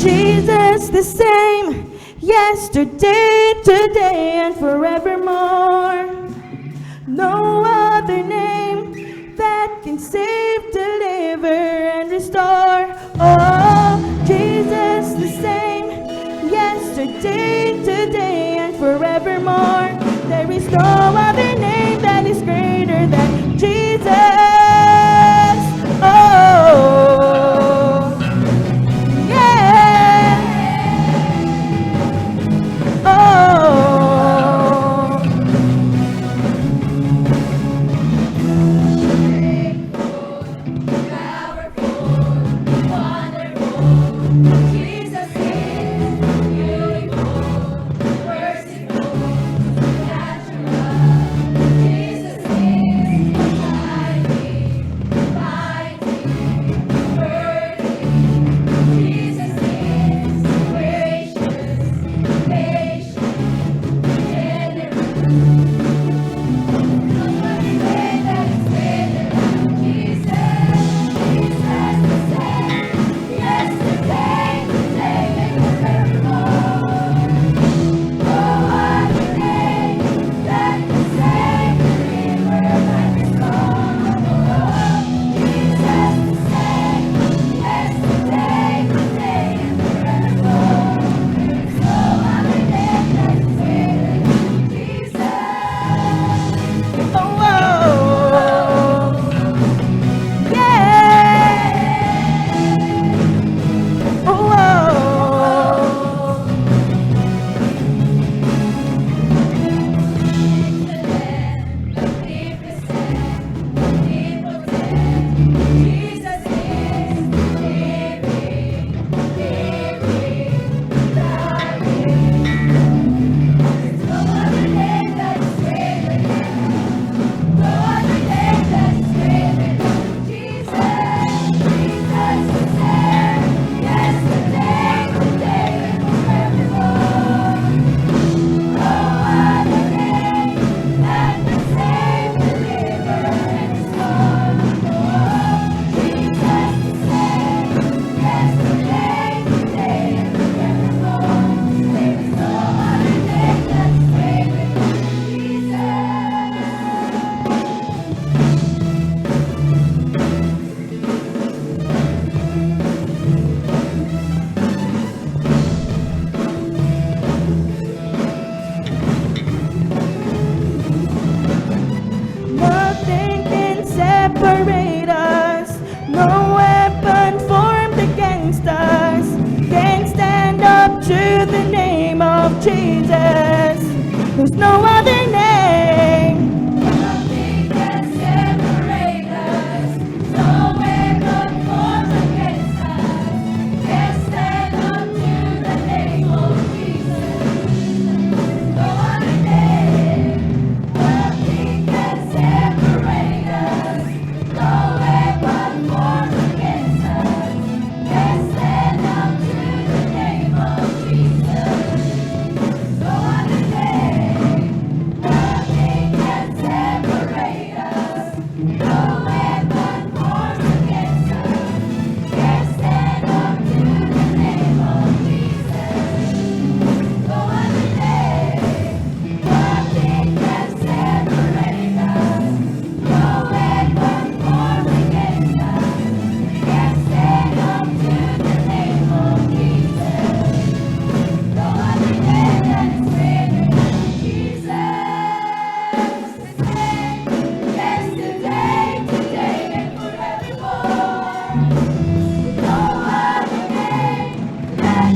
Jesus the same, yesterday, today, and forevermore. No other name that can save, deliver, and restore. Oh, Jesus the same, yesterday, today, and forevermore. There is no other name that is greater than Jesus. Oh, yeah. Oh, Jesus is beautiful, merciful, natural. Jesus is mighty, worthy. Jesus is gracious, patient, generous. Nobody made that is greater than Jesus. Jesus the same, yesterday, today, and forevermore. No other name that can save, deliver, and restore. Jesus the same, yesterday, today, and forevermore. There's no other name that is greater than Jesus. oh, yeah. Oh, Jesus is living, loving. There's no other name that's greater than, no other name that's greater than Jesus. Jesus the same, yesterday, today, and forevermore. No other name that can save, deliver, and restore. Jesus the same, yesterday, today, and forevermore. There is no other name that's greater than nothing can separate us. No weapon formed against us can stand up to the name of Jesus. There's no other name. Nothing can separate us. No weapon formed against us can stand up to the name of Jesus. No other name. Nothing can separate us. No weapon formed against us can stand up to the name of Jesus. No other name. Nothing can separate us. No weapon formed against us can stand up to the name of Jesus. No other name. Nothing can separate us. No weapon formed against us can stand up to the name of Jesus. No other name that is greater than Jesus. The same yesterday, today, and forevermore. No other name that